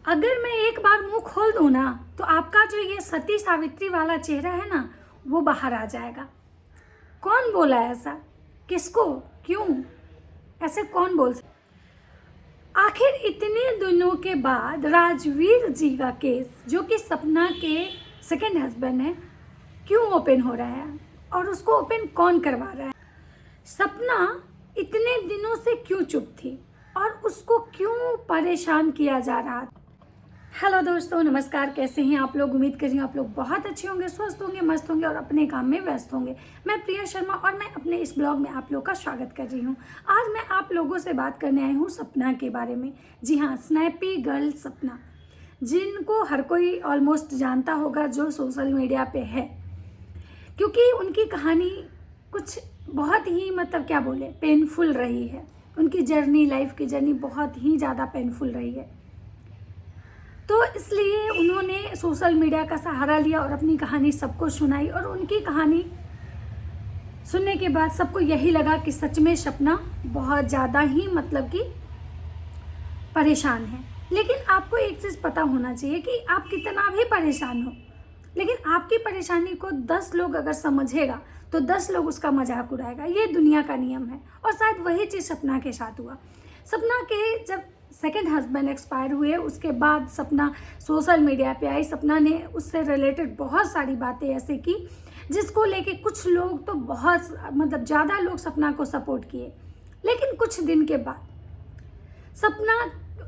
अगर मैं एक बार मुंह खोल दूं ना तो आपका जो ये सती सावित्री वाला चेहरा है ना वो बाहर आ जाएगा। कौन बोला ऐसा? किसको? क्यों? ऐसे कौन बोल सकता? आखिर इतने दिनों के बाद राजवीर जी का केस, जो कि सपना के सेकंड हस्बैंड है, क्यों ओपन हो रहा है और उसको ओपन कौन करवा रहा है? सपना इतने दिनों से क्यों चुप थी और उसको क्यों परेशान किया जा रहा था? हेलो दोस्तों, नमस्कार। कैसे हैं आप लोग? उम्मीद कर रही हूँ आप लोग बहुत अच्छे होंगे, स्वस्थ होंगे, मस्त होंगे और अपने काम में व्यस्त होंगे। मैं प्रिया शर्मा और मैं अपने इस ब्लॉग में आप लोग का स्वागत कर रही हूँ। आज मैं आप लोगों से बात करने आई हूँ सपना के बारे में। जी हाँ, स्नैपी गर्ल सपना, जिनको हर कोई ऑलमोस्ट जानता होगा, जो सोशल मीडिया पे है, क्योंकि उनकी कहानी कुछ बहुत ही क्या बोले, पेनफुल रही है। उनकी जर्नी, लाइफ की जर्नी बहुत ही ज़्यादा पेनफुल रही है। तो इसलिए उन्होंने सोशल मीडिया का सहारा लिया और अपनी कहानी सबको सुनाई। और उनकी कहानी सुनने के बाद सबको यही लगा कि सच में सपना बहुत ज़्यादा ही कि परेशान है। लेकिन आपको एक चीज़ पता होना चाहिए कि आप कितना भी परेशान हो, लेकिन आपकी परेशानी को 10 लोग अगर समझेगा तो 10 लोग उसका मजाक उड़ाएगा। ये दुनिया का नियम है। और शायद वही चीज़ सपना के साथ हुआ। सपना के जब सेकंड हस्बैंड एक्सपायर हुए, उसके बाद सपना सोशल मीडिया पे आई। सपना ने उससे रिलेटेड बहुत सारी बातें ऐसे की जिसको लेके कुछ लोग तो बहुत ज़्यादा लोग सपना को सपोर्ट किए। लेकिन कुछ दिन के बाद सपना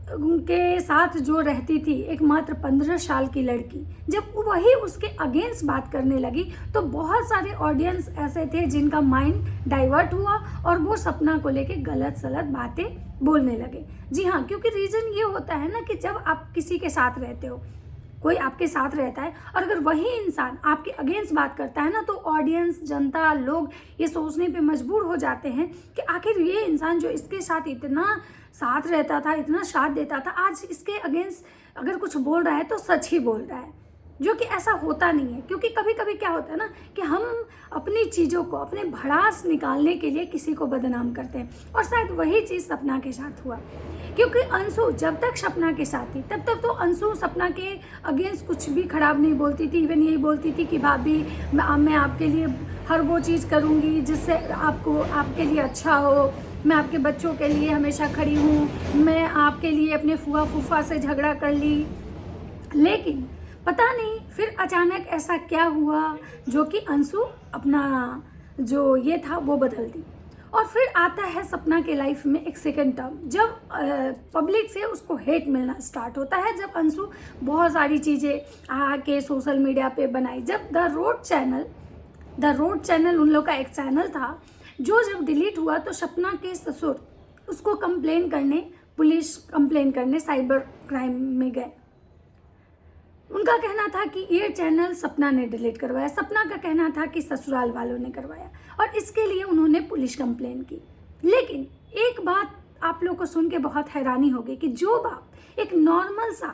के साथ जो रहती थी एक मात्र 15 साल की लड़की, जब वही उसके अगेंस्ट बात करने लगी तो बहुत सारे ऑडियंस ऐसे थे जिनका माइंड डाइवर्ट हुआ और वो सपना को लेके गलत सलत बातें बोलने लगे। जी हाँ, क्योंकि रीज़न ये होता है ना कि जब आप किसी के साथ रहते हो, कोई आपके साथ रहता है और अगर वही इंसान आपके अगेंस्ट बात करता है ना, तो ऑडियंस, जनता, लोग ये सोचने पे मजबूर हो जाते हैं कि आखिर ये इंसान जो इसके साथ इतना साथ रहता था, इतना साथ देता था, आज इसके अगेंस्ट अगर कुछ बोल रहा है तो सच ही बोल रहा है। जो कि ऐसा होता नहीं है, क्योंकि कभी कभी क्या होता है ना कि हम अपनी चीज़ों को, अपने भड़ास निकालने के लिए किसी को बदनाम करते हैं। और शायद वही चीज़ सपना के साथ हुआ, क्योंकि अंशु जब तक सपना के साथ थी तब तक तो अंशु सपना के अगेंस्ट कुछ भी खराब नहीं बोलती थी। इवन यही बोलती थी कि भाभी मैं आपके लिए हर वो चीज़ करूँगी जिससे आपके लिए अच्छा हो। मैं आपके बच्चों के लिए हमेशा खड़ी हूँ। मैं आपके लिए अपने फूफा फूफा से झगड़ा कर ली। लेकिन पता नहीं फिर अचानक ऐसा क्या हुआ जो कि अंशु अपना जो ये था वो बदल दी। और फिर आता है सपना के लाइफ में एक सेकंड टर्म, जब पब्लिक से उसको हेट मिलना स्टार्ट होता है। जब अंशु बहुत सारी चीज़ें आके सोशल मीडिया पे बनाई। जब द रोड चैनल उन लोग का एक चैनल था, जो जब डिलीट हुआ तो सपना के ससुर उसको पुलिस कंप्लेन करने साइबर क्राइम में गए। उनका कहना था कि ये चैनल सपना ने डिलीट करवाया। सपना का कहना था कि ससुराल वालों ने करवाया और इसके लिए उन्होंने पुलिस कंप्लेन की। लेकिन एक बात आप लोग को सुन के बहुत हैरानी होगी कि जो बाप एक नॉर्मल सा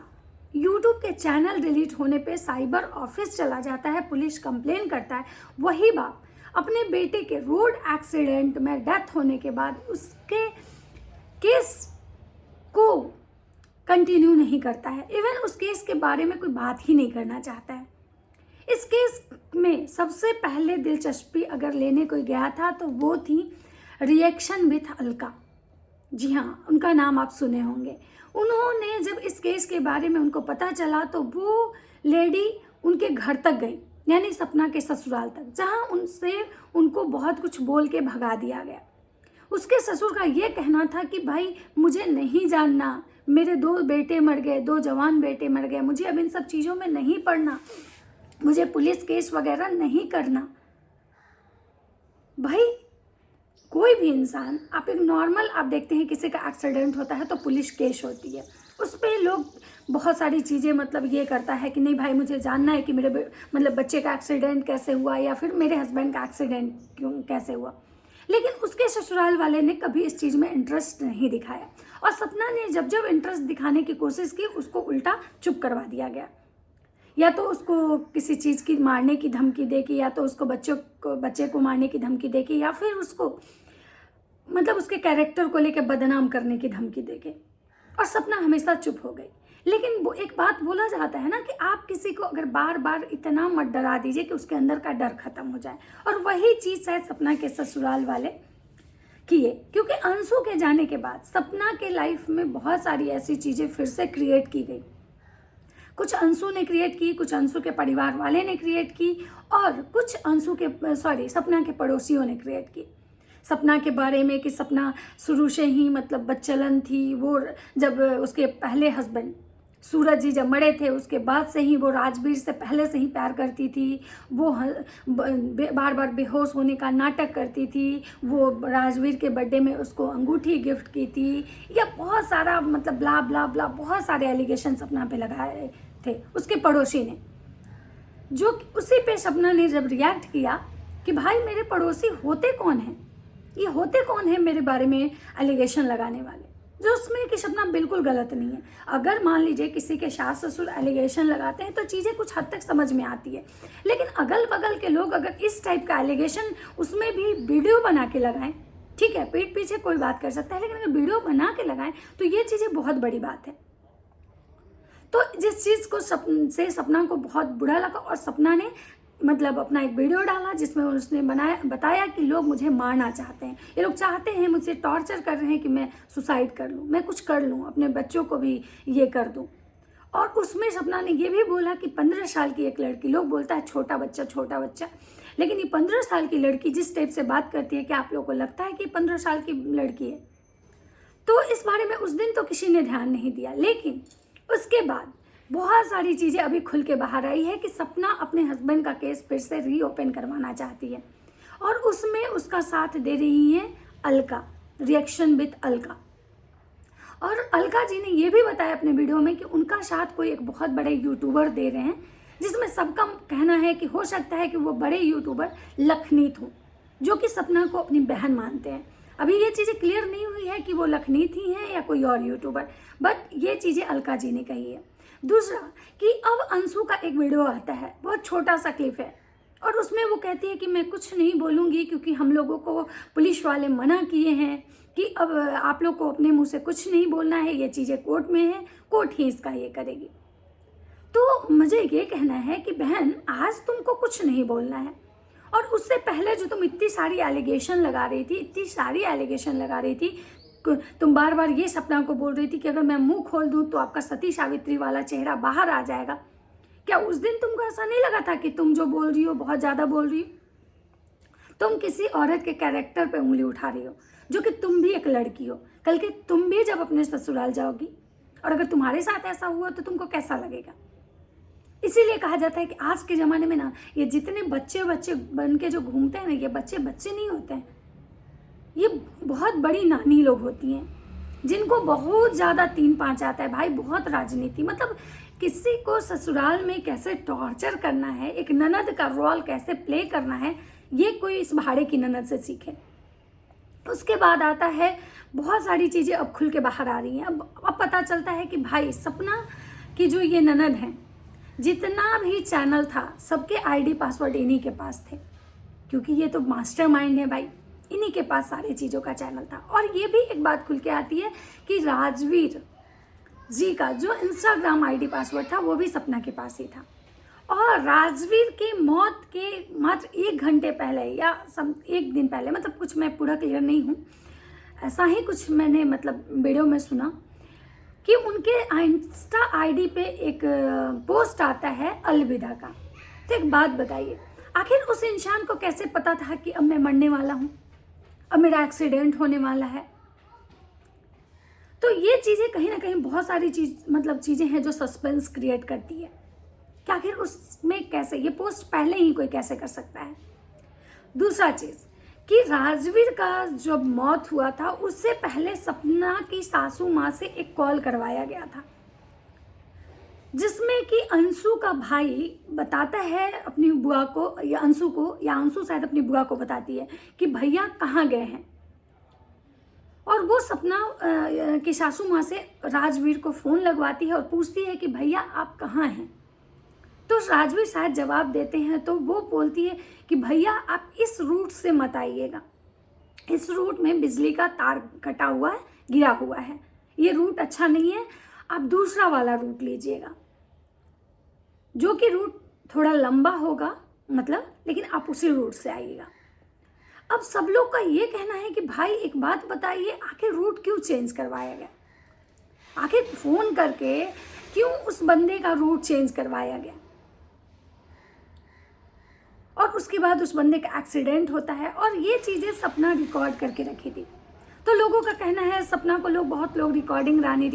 यूट्यूब के चैनल डिलीट होने पे साइबर ऑफिस चला जाता है, पुलिस कंप्लेन करता है, वही बाप अपने बेटे के रोड एक्सीडेंट में डेथ होने के बाद उसके केस को कंटिन्यू नहीं करता है। इवन उस केस के बारे में कोई बात ही नहीं करना चाहता है। इस केस में सबसे पहले दिलचस्पी अगर लेने कोई गया था तो वो थी रिएक्शन विथ अलका। जी हाँ, उनका नाम आप सुने होंगे। उन्होंने जब इस केस के बारे में उनको पता चला तो वो लेडी उनके घर तक गई, यानी सपना के ससुराल तक, जहाँ उनको बहुत कुछ बोल के भगा दिया गया। उसके ससुर का ये कहना था कि भाई मुझे नहीं जानना, मेरे 2 बेटे मर गए, 2 जवान बेटे मर गए, मुझे अब इन सब चीज़ों में नहीं पड़ना, मुझे पुलिस केस वगैरह नहीं करना। भाई कोई भी इंसान, आप एक नॉर्मल आप देखते हैं किसी का एक्सीडेंट होता है तो पुलिस केस होती है, उस पर लोग बहुत सारी चीज़ें ये करता है कि नहीं भाई मुझे जानना है कि मेरे बच्चे का एक्सीडेंट कैसे हुआ या फिर मेरे हस्बैंड का एक्सीडेंट कैसे हुआ। लेकिन उसके ससुराल वाले ने कभी इस चीज़ में इंटरेस्ट नहीं दिखाया और सपना ने जब इंटरेस्ट दिखाने की कोशिश की उसको उल्टा चुप करवा दिया गया। या तो उसको किसी चीज़ की मारने की धमकी दे के, या तो उसको बच्चे को मारने की धमकी दे के, या फिर उसको उसके कैरेक्टर को लेकर बदनाम करने की धमकी दे के। और सपना हमेशा चुप हो गई। लेकिन वो एक बात बोला जाता है ना कि आप किसी को अगर बार बार इतना मत डरा दीजिए कि उसके अंदर का डर खत्म हो जाए। और वही चीज़ शायद सपना के ससुराल वाले किए, क्योंकि अंशु के जाने के बाद सपना के लाइफ में बहुत सारी ऐसी चीज़ें फिर से क्रिएट की गई। कुछ अंशु ने क्रिएट की, कुछ अंशु के परिवार वाले ने क्रिएट की, और कुछ सपना के पड़ोसियों ने क्रिएट की। सपना के बारे में कि सपना शुरू से ही मतलब बच्चलन थी। वो जब उसके पहले हस्बैंड सूरज जी जब मरे थे उसके बाद से ही वो राजवीर से पहले से ही प्यार करती थी। वो बार बार बेहोश होने का नाटक करती थी। वो राजवीर के बर्थडे में उसको अंगूठी गिफ्ट की थी। या बहुत सारा मतलब ब्ला ब्ला ब्ला बहुत सारे एलिगेशन सपना पे लगाए थे उसके पड़ोसी ने। जो उसी पे सपना ने जब रिएक्ट किया कि भाई मेरे पड़ोसी होते कौन हैं, ये होते कौन है मेरे बारे में एलिगेशन लगाने वाले, जो उसमें कि सपना बिल्कुल गलत नहीं है। अगर मान लीजिए किसी के सास ससुर एलिगेशन लगाते हैं तो चीज़ें कुछ हद तक समझ में आती है, लेकिन अगल बगल के लोग अगर इस टाइप का एलिगेशन उसमें भी वीडियो बना के लगाएं, ठीक है पीठ पीछे कोई बात कर सकता है, लेकिन अगर वीडियो बना के लगाएं तो ये चीज़ें बहुत बड़ी बात है। तो जिस चीज़ को सपना को बहुत बुरा लगा और सपना ने मतलब अपना एक वीडियो डाला जिसमें उसने बताया कि लोग मुझे मारना चाहते हैं, ये लोग चाहते हैं मुझे टॉर्चर कर रहे हैं कि मैं सुसाइड कर लूँ, मैं कुछ कर लूँ, अपने बच्चों को भी ये कर दूँ। और उसमें सपना ने ये भी बोला कि 15 साल की एक लड़की, लोग बोलता है छोटा बच्चा, लेकिन ये 15 साल की लड़की जिस टाइप से बात करती है कि आप लोगों को लगता है कि 15 साल की लड़की है। तो इस बारे में उस दिन तो किसी ने ध्यान नहीं दिया, लेकिन उसके बाद बहुत सारी चीज़ें अभी खुल के बाहर आई है कि सपना अपने हस्बैंड का केस फिर से रीओपन करवाना चाहती है, और उसमें उसका साथ दे रही हैं अलका, रिएक्शन विद अलका। और अलका जी ने ये भी बताया अपने वीडियो में कि उनका साथ कोई एक बहुत बड़े यूट्यूबर दे रहे हैं, जिसमें सबका कहना है कि हो सकता है कि वो बड़े यूट्यूबर लखनीत हो, जो कि सपना को अपनी बहन मानते हैं। अभी ये चीज़ें क्लियर नहीं हुई है कि वो लखनीत ही हैं या कोई और यूट्यूबर, बट ये चीज़ें अलका जी ने कही है। दूसरा कि अब अंशु का एक वीडियो आता है, बहुत छोटा सा क्लिप है, और उसमें वो कहती है कि मैं कुछ नहीं बोलूँगी क्योंकि हम लोगों को पुलिस वाले मना किए हैं कि अब आप लोग को अपने मुंह से कुछ नहीं बोलना है, ये चीज़ें कोर्ट में है, कोर्ट ही इसका ये करेगी। तो मुझे ये कहना है कि बहन आज तुमको कुछ नहीं बोलना है, और उससे पहले जो तुम इतनी सारी एलिगेशन लगा रही थी, तुम बार बार ये सपना को बोल रही थी कि अगर मैं मुंह खोल दूं तो आपका सती सावित्री वाला चेहरा बाहर आ जाएगा। क्या उस दिन तुमको ऐसा नहीं लगा था कि तुम जो बोल रही हो बहुत ज़्यादा बोल रही हो? तुम किसी औरत के कैरेक्टर पे उंगली उठा रही हो, जो कि तुम भी एक लड़की हो। कल के तुम भी जब अपने ससुराल जाओगी और अगर तुम्हारे साथ ऐसा हुआ तो तुमको कैसा लगेगा? इसीलिए कहा जाता है कि आज के ज़माने में ना ये जितने बच्चे बन के जो घूमते हैं ना, ये बच्चे नहीं होते हैं, ये बहुत बड़ी नानी लोग होती हैं जिनको बहुत ज़्यादा 3-5 आता है भाई, बहुत राजनीति, मतलब किसी को ससुराल में कैसे टॉर्चर करना है, एक ननद का रोल कैसे प्ले करना है, ये कोई इस भाड़े की ननद से सीखे। उसके बाद आता है बहुत सारी चीज़ें अब खुल के बाहर आ रही हैं। अब पता चलता है कि भाई सपना की जो ये ननद हैं, जितना भी चैनल था सबके आईडी पासवर्ड इन्हीं के पास थे, क्योंकि ये तो मास्टरमाइंड है भाई, इन्हीं के पास सारी चीज़ों का चैनल था। और ये भी एक बात खुल के आती है कि राजवीर जी का जो इंस्टाग्राम आईडी पासवर्ड था वो भी सपना के पास ही था, और राजवीर के मौत के मात्र 1 घंटे पहले या एक दिन पहले, मतलब कुछ मैं पूरा क्लियर नहीं हूँ, ऐसा ही कुछ मैंने मतलब वीडियो में सुना कि उनके इंस्टा आईडी पे एक पोस्ट आता है अलविदा का। तो एक बात बताइए, आखिर उस इंसान को कैसे पता था कि अब मैं मरने वाला हूँ, अब मेरा एक्सीडेंट होने वाला है? तो ये चीज़ें कहीं ना कहीं बहुत सारी चीज़ें हैं जो सस्पेंस क्रिएट करती है कि आखिर उसमें कैसे ये पोस्ट पहले ही कोई कैसे कर सकता है। दूसरा चीज़ कि राजवीर का जब मौत हुआ था उससे पहले सपना की सासू माँ से एक कॉल करवाया गया था, जिसमें कि अंशु का भाई बताता है अपनी बुआ को या अंशु को, या अंशु शायद अपनी बुआ को बताती है कि भैया कहाँ गए हैं, और वो सपना की सासू माँ से राजवीर को फ़ोन लगवाती है और पूछती है कि भैया आप कहाँ हैं। तो राजवीर शायद जवाब देते हैं, तो वो बोलती है कि भैया आप इस रूट से मत आइएगा, इस रूट में बिजली का तार कटा हुआ है, गिरा हुआ है, ये रूट अच्छा नहीं है, आप दूसरा वाला रूट लीजिएगा, जो कि रूट थोड़ा लंबा होगा मतलब, लेकिन आप उसी रूट से आइएगा। अब सब लोग का ये कहना है कि भाई एक बात बताइए, आखिर रूट क्यों चेंज करवाया गया, आखिर फ़ोन करके क्यों उस बंदे का रूट चेंज करवाया गया। और उसके बाद उस बंदे का एक्सीडेंट होता है, और ये चीज़ें सपना रिकॉर्ड करके रखी थी। तो लोगों का कहना है सपना को बहुत लोग रिकॉर्डिंग रानी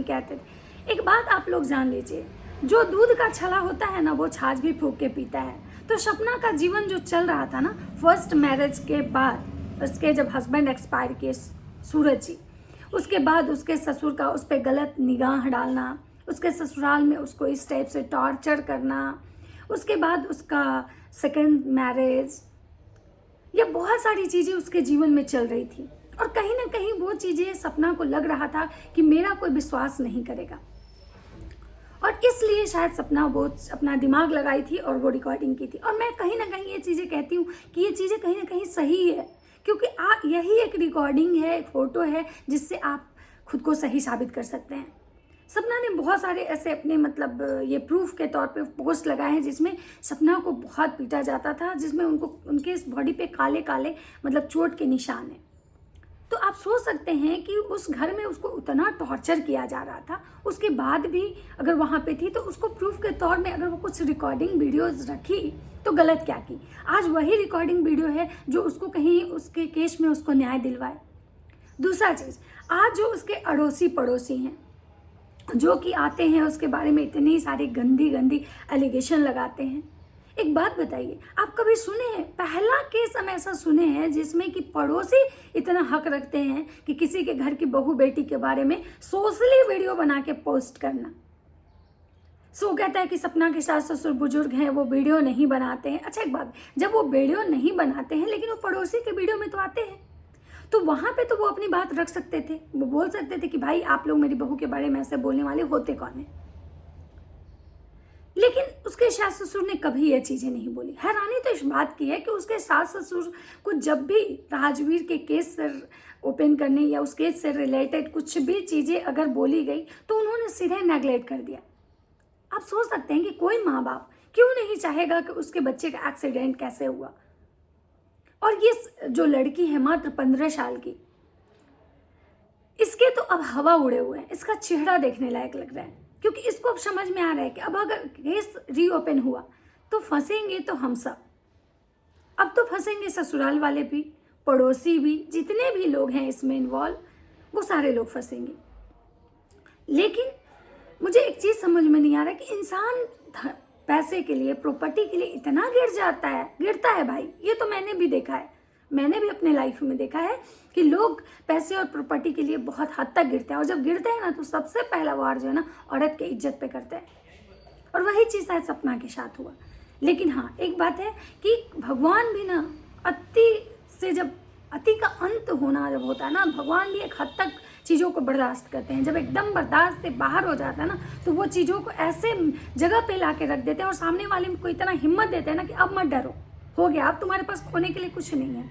कहते थे। एक बात आप लोग जान लीजिए, जो दूध का छला होता है ना, वो छाछ भी फूंक के पीता है। तो सपना का जीवन जो चल रहा था ना, फर्स्ट मैरिज के बाद, उसके जब हस्बैंड एक्सपायर किए सूरज जी, उसके बाद उसके ससुर का उस पर गलत निगाह डालना, उसके ससुराल में उसको इस टाइप से टॉर्चर करना, उसके बाद उसका सेकंड मैरिज, ये बहुत सारी चीज़ें उसके जीवन में चल रही थी। और कहीं ना कहीं वो चीज़ें सपना को लग रहा था कि मेरा कोई विश्वास नहीं करेगा, और इसलिए शायद सपना वो अपना दिमाग लगाई थी और वो रिकॉर्डिंग की थी। और मैं कहीं ना कहीं ये चीज़ें कहती हूँ कि ये चीज़ें कहीं ना कहीं सही है, क्योंकि यही एक रिकॉर्डिंग है, एक फ़ोटो है जिससे आप खुद को सही साबित कर सकते हैं। सपना ने बहुत सारे ऐसे अपने मतलब ये प्रूफ के तौर पे पोस्ट लगाए हैं जिसमें सपना को बहुत पीटा जाता था, जिसमें उनके इस बॉडी पे काले काले मतलब चोट के निशान हैं। तो आप सोच सकते हैं कि उस घर में उसको उतना टॉर्चर किया जा रहा था, उसके बाद भी अगर वहाँ पे थी तो उसको प्रूफ के तौर में अगर वो कुछ रिकॉर्डिंग वीडियोस रखी तो गलत क्या की। आज वही रिकॉर्डिंग वीडियो है जो उसको कहीं उसके केस में उसको न्याय दिलवाए। दूसरा चीज़, आज जो उसके अड़ोसी पड़ोसी हैं जो कि आते हैं उसके बारे में इतनी सारी गंदी गंदी एलिगेशन लगाते हैं। एक बात बताइए, आप कभी सुने हैं, पहला केस हम ऐसा सुने हैं जिसमें कि पड़ोसी इतना हक रखते हैं कि किसी के घर की बहू बेटी के बारे में सोशली वीडियो बना के पोस्ट करना। सो कहता है कि सपना के सास ससुर बुजुर्ग हैं, वो वीडियो नहीं बनाते हैं। अच्छा एक बात, जब वो वीडियो नहीं बनाते हैं लेकिन वो पड़ोसी के वीडियो में तो आते हैं, तो वहाँ पे तो वो अपनी बात रख सकते थे, वो बोल सकते थे कि भाई आप लोग मेरी बहू के बारे में ऐसे बोलने वाले होते कौन है। लेकिन उसके सास ससुर ने कभी ये चीज़ें नहीं बोली। हैरानी तो इस बात की है कि उसके सास ससुर को जब भी राजवीर के केस से ओपन करने या उस केस से रिलेटेड कुछ भी चीज़ें अगर बोली गई तो उन्होंने सीधे नेगलेक्ट कर दिया। आप सोच सकते हैं कि कोई माँ बाप क्यों नहीं चाहेगा कि उसके बच्चे का एक्सीडेंट कैसे हुआ। और ये जो लड़की है मात्र 15 साल की, इसके तो अब हवा उड़े हुए हैं, इसका चेहरा देखने लायक लग रहा है, क्योंकि इसको अब समझ में आ रहा है कि अब अगर केस रीओपन हुआ तो फंसेंगे तो हम सब। अब तो फंसेंगे ससुराल वाले भी, पड़ोसी भी, जितने भी लोग हैं इसमें इन्वॉल्व, वो सारे लोग फंसेंगे। लेकिन मुझे एक चीज़ समझ में नहीं आ रहा कि इंसान पैसे के लिए, प्रॉपर्टी के लिए इतना गिरता है भाई। ये तो मैंने भी देखा है, मैंने भी अपने लाइफ में देखा है कि लोग पैसे और प्रॉपर्टी के लिए बहुत हद तक गिरते हैं, और जब गिरते हैं ना तो सबसे पहला वार जो है ना औरत के इज्जत पे करते हैं। और वही चीज़ शायद सपना के साथ हुआ। लेकिन हाँ एक बात है कि भगवान भी ना अति का अंत होना जब होता है ना, भगवान भी एक हद तक चीज़ों को बर्दाश्त करते हैं। जब एकदम बर्दाश्त से बाहर हो जाता है ना तो वो चीज़ों को ऐसे जगह पे ला के रख देते हैं और सामने वाले को इतना हिम्मत देते हैं ना कि अब मत डरो, हो गया, अब तुम्हारे पास खोने के लिए कुछ नहीं है।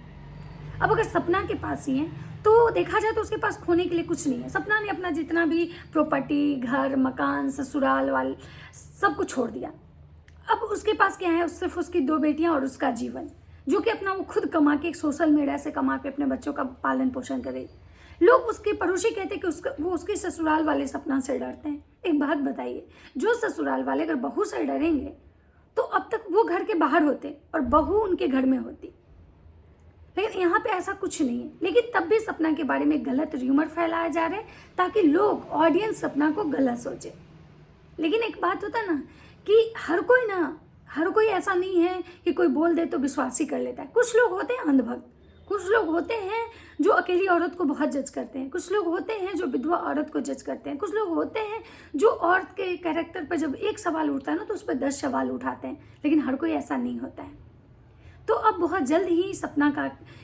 अब अगर सपना के पास ही है तो देखा जाए तो उसके पास खोने के लिए कुछ नहीं है। सपना ने अपना जितना भी प्रॉपर्टी, घर, मकान, ससुराल वाल सब कुछ छोड़ दिया। अब उसके पास क्या है, सिर्फ उसकी 2 बेटियां और उसका जीवन, जो कि अपना वो खुद कमा के, एक सोशल मीडिया से कमा के अपने बच्चों का पालन पोषण करे। लोग उसके पड़ोसी कहते हैं कि वो उसके ससुराल वाले सपना से डरते हैं। एक बात बताइए, जो ससुराल वाले अगर बहू से डरेंगे तो अब तक वो घर के बाहर होते और बहू उनके घर में होती। लेकिन यहाँ पे ऐसा कुछ नहीं है। लेकिन तब भी सपना के बारे में गलत र्यूमर फैलाया जा रहा है ताकि लोग, ऑडियंस सपना को गलत सोचे। लेकिन एक बात होता ना कि हर कोई ऐसा नहीं है कि कोई बोल दे तो विश्वास ही कर लेता है। कुछ लोग होते हैं अंधभक्त, कुछ लोग होते हैं जो अकेली औरत को बहुत जज करते हैं, कुछ लोग होते हैं जो विधवा औरत को जज करते हैं, कुछ लोग होते हैं जो औरत के कैरेक्टर पर जब एक सवाल उठता है ना तो उस पर 10 सवाल उठाते हैं। लेकिन हर कोई ऐसा नहीं होता है। तो अब बहुत जल्द ही सपना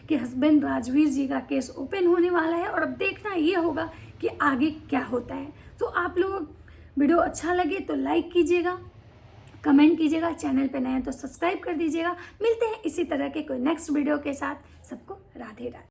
के हस्बैंड राजवीर जी का केस ओपन होने वाला है और अब देखना ये होगा कि आगे क्या होता है। तो आप लोग वीडियो अच्छा लगे तो लाइक कीजिएगा, कमेंट कीजिएगा, चैनल पे नए हैं तो सब्सक्राइब कर दीजिएगा। मिलते हैं इसी तरह के कोई नेक्स्ट वीडियो के साथ। सबको राधे राधे।